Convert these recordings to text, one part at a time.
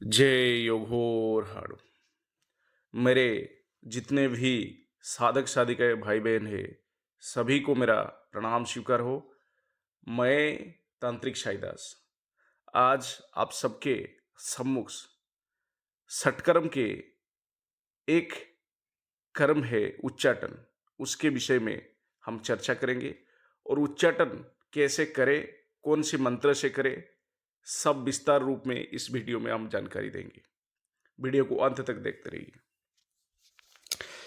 जय योगोर हाड़ो। मेरे जितने भी साधक साधिकाएं भाई बहन हैं, सभी को मेरा प्रणाम स्वीकार हो। मैं तांत्रिक शाहीदास आज आप सबके सम्मुख षटकर्म के एक कर्म है उच्चाटन, उसके विषय में हम चर्चा करेंगे और उच्चाटन कैसे करें, कौन से मंत्र से करें, सब विस्तार रूप में इस वीडियो में हम जानकारी देंगे। वीडियो को अंत तक देखते रहिए।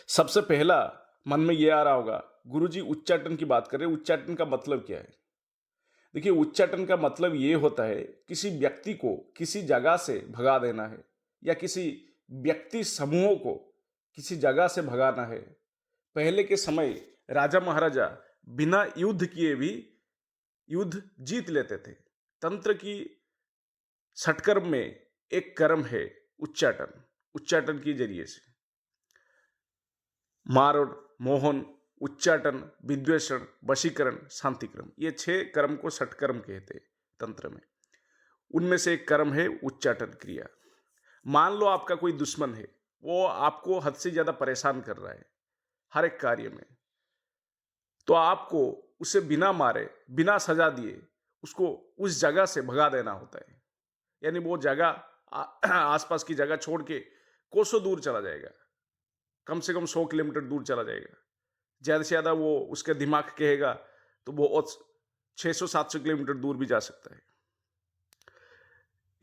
सबसे पहला मन में यह आ रहा होगा, गुरुजी उच्चाटन की बात कर रहे हैं, उच्चाटन का मतलब क्या है? देखिए, उच्चाटन का मतलब यह होता है किसी व्यक्ति को किसी जगह से भगा देना है या किसी व्यक्ति समूहों को किसी जगह से भगाना है। पहले के समय राजा महाराजा बिना युद्ध किए भी युद्ध जीत लेते थे। तंत्र की षटकर्म में एक कर्म है उच्चाटन। उच्चाटन के जरिए से मारण, मोहन, उच्चाटन, विद्वेषण, वशीकरण, शांतिक्रम, ये 6 कर्म को षटकर्म कहते हैं तंत्र में। उनमें से एक कर्म है उच्चाटन क्रिया। मान लो आपका कोई दुश्मन है, वो आपको हद से ज्यादा परेशान कर रहा है हर एक कार्य में, तो आपको उसे बिना मारे बिना सजा दिए उसको उस जगह से भगा देना होता है। यानी वो जगह आसपास की जगह छोड़ के कोसों दूर चला जाएगा, कम से कम 100 किलोमीटर दूर चला जाएगा। ज़्यादा से ज़्यादा वो उसके दिमाग कहेगा तो वो 600-700 किलोमीटर दूर भी जा सकता है।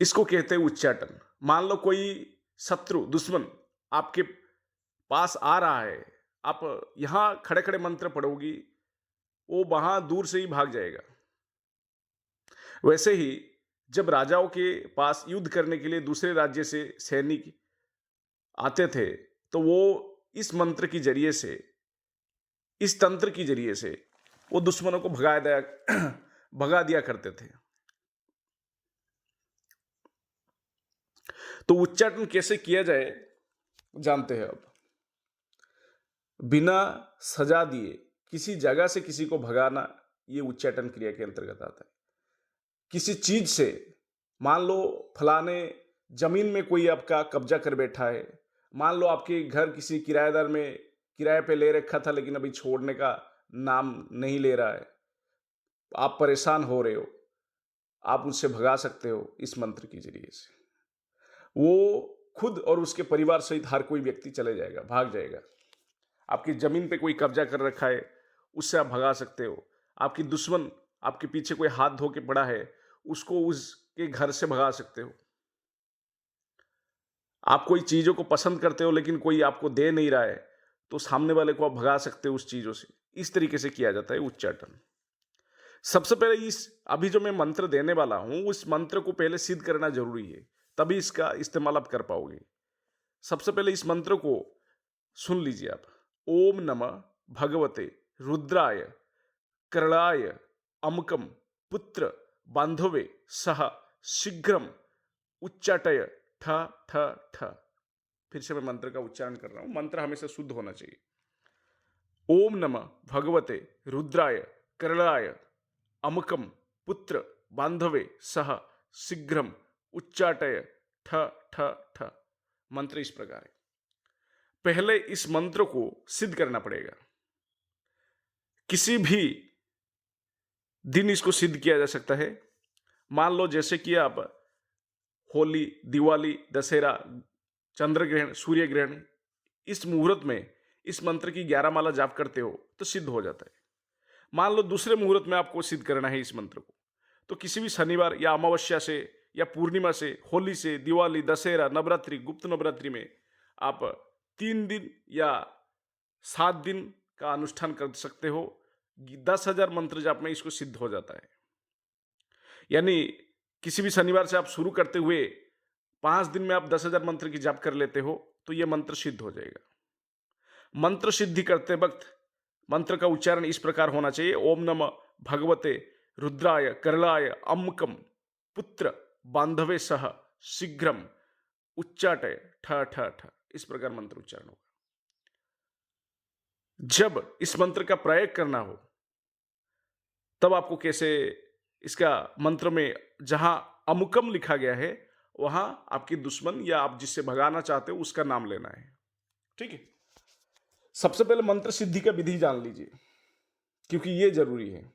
इसको कहते हैं उच्चाटन। मान लो कोई शत्रु दुश्मन आपके पास आ रहा है, आप यहां खड़े खड़े मंत्र पढ़ोगी, वो वहां दूर से ही भाग जाएगा। वैसे ही जब राजाओं के पास युद्ध करने के लिए दूसरे राज्य से सैनिक आते थे, तो वो इस मंत्र के जरिए से, इस तंत्र के जरिए से वो दुश्मनों को भगा दिया करते थे। तो उच्चाटन कैसे किया जाए जानते हैं अब। बिना सजा दिए किसी जगह से किसी को भगाना, ये उच्चाटन क्रिया के अंतर्गत आता है। किसी चीज से, मान लो फलाने जमीन में कोई आपका कब्जा कर बैठा है, मान लो आपके घर किसी किराएदार में किराए पे ले रखा था लेकिन अभी छोड़ने का नाम नहीं ले रहा है, आप परेशान हो रहे हो, आप उससे भगा सकते हो इस मंत्र के जरिए से। वो खुद और उसके परिवार सहित हर कोई व्यक्ति चले जाएगा, भाग जाएगा। आपकी जमीन पे कोई कब्जा कर रखा है, उससे आप भगा सकते हो। आपकी दुश्मन आपके पीछे कोई हाथ धो के पड़ा है, उसको उसके घर से भगा सकते हो। आप कोई चीजों को पसंद करते हो लेकिन कोई आपको दे नहीं रहा है, तो सामने वाले को आप भगा सकते हो उस चीजों से। इस तरीके से किया जाता है उच्चाटन। सबसे पहले इस अभी जो मैं मंत्र देने वाला हूं, उस मंत्र को पहले सिद्ध करना जरूरी है, तभी इसका इस्तेमाल आप कर पाओगे। सबसे पहले इस मंत्र को सुन लीजिए आप। ओम नमः भगवते रुद्राय करणाय अमुकम पुत्र बांधवे सह शीघ्रम उच्चाटय ठ ठ ठ। फिर से मैं मंत्र का उच्चारण कर रहा हूं, मंत्र हमेशा शुद्ध होना चाहिए। ओम नमः भगवते रुद्राय करणाय अमुकम पुत्र बांधवे सह शीघ्रम उच्चाटय ठ ठ ठ। मंत्र इस प्रकार है। पहले इस मंत्र को सिद्ध करना पड़ेगा। किसी भी दिन इसको सिद्ध किया जा सकता है। मान लो जैसे कि आप होली, दिवाली, दशहरा, चंद्र ग्रहण, सूर्य ग्रहण, इस मुहूर्त में इस मंत्र की 11 माला जाप करते हो तो सिद्ध हो जाता है। मान लो दूसरे मुहूर्त में आपको सिद्ध करना है इस मंत्र को, तो किसी भी शनिवार या अमावस्या से या पूर्णिमा से, होली से, दिवाली, दशहरा, नवरात्रि, गुप्त नवरात्रि में आप 3 दिन या 7 दिन का अनुष्ठान कर सकते हो। 10,000 मंत्र जाप में इसको सिद्ध हो जाता है। यानी किसी भी शनिवार से आप शुरू करते हुए 5 दिन में आप 10,000 मंत्र की जाप कर लेते हो तो यह मंत्र सिद्ध हो जाएगा। मंत्र सिद्धि करते वक्त मंत्र का उच्चारण इस प्रकार होना चाहिए। ओम नमः भगवते रुद्राय करणाय अम्मकम पुत्र बांधवे सह शीघ्रम उच्चाटय ठ ठ ठ। इस प्रकार मंत्र उच्चारण होगा। जब इस मंत्र का प्रयोग करना हो तब आपको कैसे, इसका मंत्र में जहां अमुकम लिखा गया है, वहां आपकी दुश्मन या आप जिससे भगाना चाहते हो उसका नाम लेना है। ठीक है। सबसे पहले मंत्र सिद्धि का विधि जान लीजिए, क्योंकि ये जरूरी है।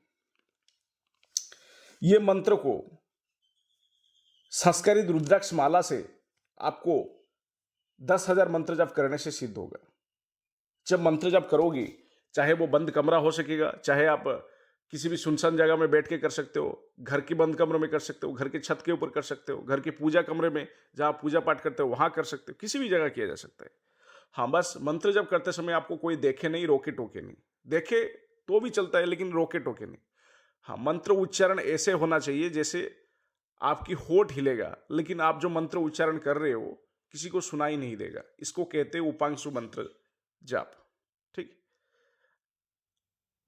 ये मंत्र को संस्कृत रुद्राक्ष माला से आपको 10,000 मंत्र जप करने से सिद्ध होगा। जब मंत्र जप करोगी, चाहे वो बंद कमरा हो सकेगा, चाहे आप किसी भी सुनसान जगह में बैठ के कर सकते हो, घर के बंद कमरे में कर सकते हो, घर के छत के ऊपर कर सकते हो, घर के पूजा कमरे में जहां पूजा पाठ करते हो वहां कर सकते हो, किसी भी जगह किया जा सकता है। हाँ, बस मंत्र जप करते समय आपको कोई देखे नहीं, रोके टोके नहीं। देखे तो भी चलता है, लेकिन रोके टोके नहीं। हाँ, मंत्र उच्चारण ऐसे होना चाहिए जैसे आपकी होठ हिलेगा, लेकिन आप जो मंत्र उच्चारण कर रहे हो किसी को सुनाई नहीं देगा। इसको कहते हैं उपांशु मंत्र जाप। ठीक।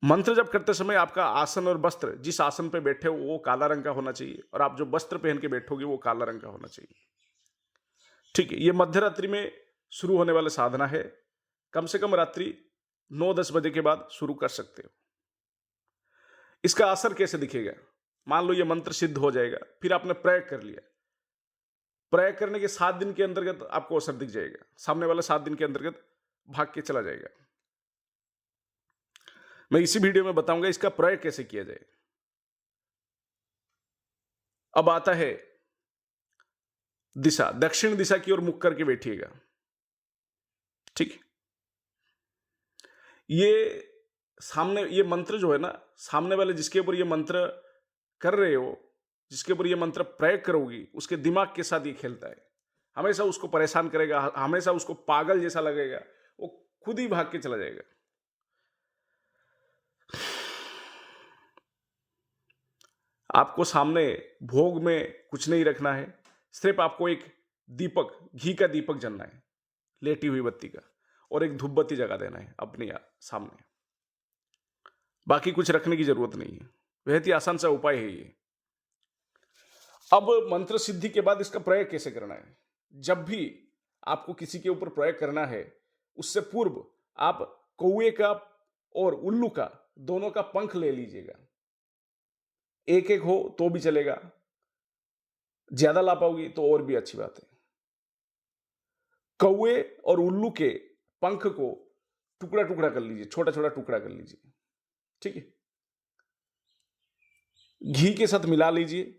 मंत्र जप करते समय आपका आसन और वस्त्र, जिस आसन पे बैठे हो वो काला रंग का होना चाहिए, और आप जो वस्त्र पहन के बैठोगे वो काला रंग का होना चाहिए। ठीक है। ये मध्य रात्रि में शुरू होने वाला साधना है। कम से कम रात्रि 9-10 बजे के बाद शुरू कर सकते हो। इसका असर कैसे दिखेगा? मान लो ये मंत्र सिद्ध हो जाएगा, फिर आपने प्रयोग कर लिया। प्रयोग करने के 7 दिन के अंतर्गत आपको असर दिख जाएगा। सामने वाला 7 दिन के अंतर्गत भाग के चला जाएगा। मैं इसी वीडियो में बताऊंगा इसका प्रयोग कैसे किया जाए। अब आता है दिशा। दक्षिण दिशा की ओर मुख करके बैठिएगा। ठीक। ये मंत्र जो है ना, सामने वाले जिसके ऊपर ये मंत्र कर रहे हो, जिसके ऊपर ये मंत्र प्रयोग करोगी, उसके दिमाग के साथ ये खेलता है। हमेशा उसको परेशान करेगा, हमेशा उसको पागल जैसा लगेगा, वो खुद ही भाग के चला जाएगा। आपको सामने भोग में कुछ नहीं रखना है, सिर्फ आपको एक दीपक, घी का दीपक जलना है, लेटी हुई बत्ती का, और एक धूप बत्ती जगा देना है अपने सामने। बाकी कुछ रखने की जरूरत नहीं है। बेहद ही आसान सा उपाय है ये। अब मंत्र सिद्धि के बाद इसका प्रयोग कैसे करना है? जब भी आपको किसी के ऊपर प्रयोग करना है, उससे पूर्व आप कौवे का और उल्लू का, दोनों का पंख ले लीजिएगा। एक एक हो तो भी चलेगा, ज्यादा ला पाओगी तो और भी अच्छी बात है। कौवे और उल्लू के पंख को टुकड़ा टुकड़ा कर लीजिए, छोटा छोटा टुकड़ा कर लीजिए। ठीक है। घी के साथ मिला लीजिए।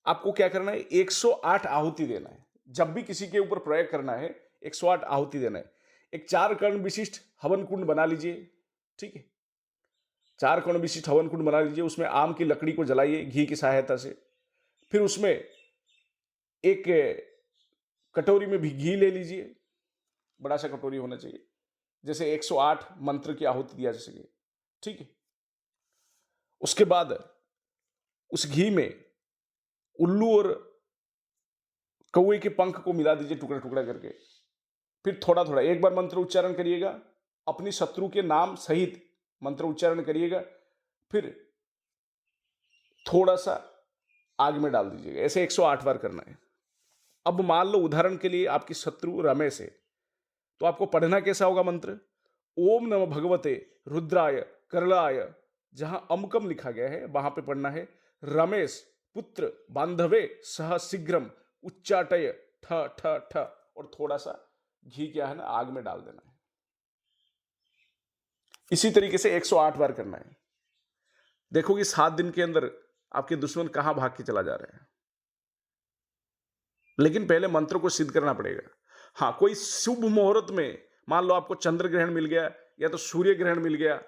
आपको क्या करना है? 108 आहुति देना है। जब भी किसी के ऊपर प्रयोग करना है 108 आहुति देना है। एक 4 कर्ण विशिष्ट हवन कुंड बना लीजिए। ठीक है। 4 कर्ण विशिष्ट हवन कुंड बना लीजिए। उसमें आम की लकड़ी को जलाइए घी की सहायता से। फिर उसमें एक कटोरी में भी घी ले लीजिए, बड़ा सा कटोरी होना चाहिए, जैसे 108 मंत्र की आहुति दिया जा सके। ठीक है। उसके बाद उस घी में उल्लू और कौवे के पंख को मिला दीजिए टुकड़ा टुकड़ा करके। फिर थोड़ा थोड़ा एक बार मंत्र उच्चारण करिएगा, अपनी शत्रु के नाम सहित मंत्र उच्चारण करिएगा, फिर थोड़ा सा आग में डाल दीजिएगा। ऐसे 108 बार करना है। अब मान लो उदाहरण के लिए आपकी शत्रु रमेश है, तो आपको पढ़ना कैसा होगा मंत्र? ओम नमः भगवते रुद्राय करलाय, जहां अमुकम लिखा गया है वहां पे पढ़ना है रमेश पुत्र बांधवे सह शीघ्रम उच्चाटय ठ ठ ठ, और थोड़ा सा घी क्या है ना आग में डाल देना है। इसी तरीके से 108 बार करना है। देखोगे 7 दिन के अंदर आपके दुश्मन कहां भाग के चला जा रहा है। लेकिन पहले मंत्र को सिद्ध करना पड़ेगा। हाँ, कोई शुभ मुहूर्त में मान लो आपको चंद्र ग्रहण मिल गया या तो सूर्य ग्रहण मिल गया,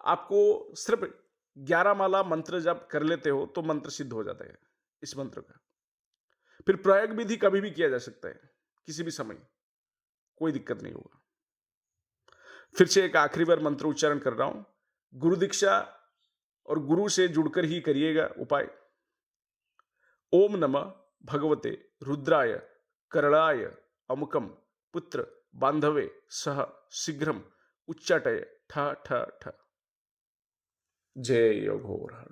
आपको सिर्फ 11 माला मंत्र जब कर लेते हो तो मंत्र सिद्ध हो जाता है इस मंत्र का। फिर प्रयोग विधि कभी भी किया जा सकता है, किसी भी समय, कोई दिक्कत नहीं होगा। फिर से एक आखिरी बार मंत्र उच्चारण कर रहा हूं। गुरु दीक्षा और गुरु से जुड़कर ही करिएगा उपाय। ओम नमः भगवते रुद्राय करणाय अमुकम पुत्र बांधवे सह शीघ्रम उच्चाटय ठ ठ ठ। जय योगोरहण।